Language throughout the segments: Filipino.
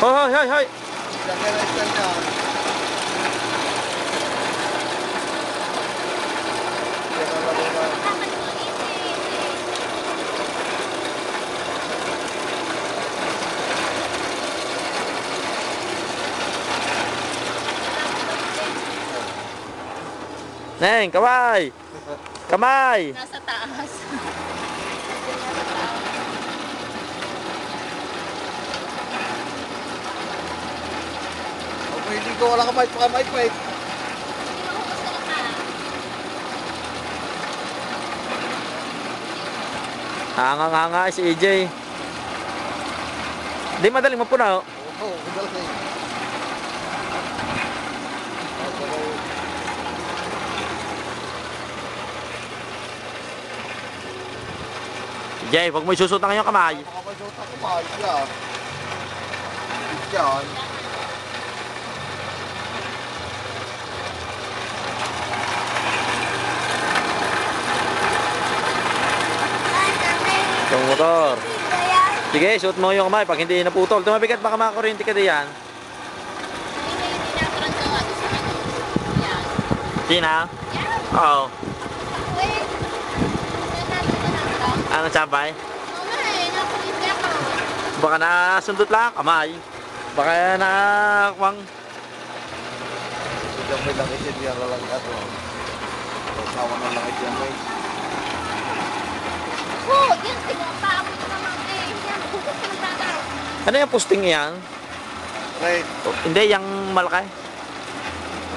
Hoy, hoy, hoy. Lagyan na style niya. Yan ang lagay na. Neng, kamay. Kamay. Nasa taas. Okay, hindi ko wala kamay, baka may pwede. Hanga-hanga si EJ. Di madaling mapunaw. Oo, galing. EJ, huwag mo isusot ng iyong kamay. Baka may suot ako, mahal siya. Yan. Yung motor. Sige, suot mo yung kamay pag hindi naputol. Tumabigat baka makakuryente ka diyan. Tina? Oo. Ano sabay? Baka nasundot lang kamay. Baka nakakwang. Diyan may langit yan, diyan lang ito. Sawa ng langit yan, guys. Oh, yan, paabot naman eh. Yan, hugot ko nagtataw. Ano yung posting yan? Right, Oh, hindi, yung malaki.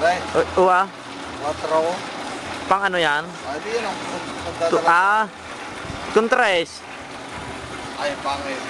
right. Uwa, Watraw. pang ano yan? Di yan ang pagdadala. Kontres. Ay, pangit.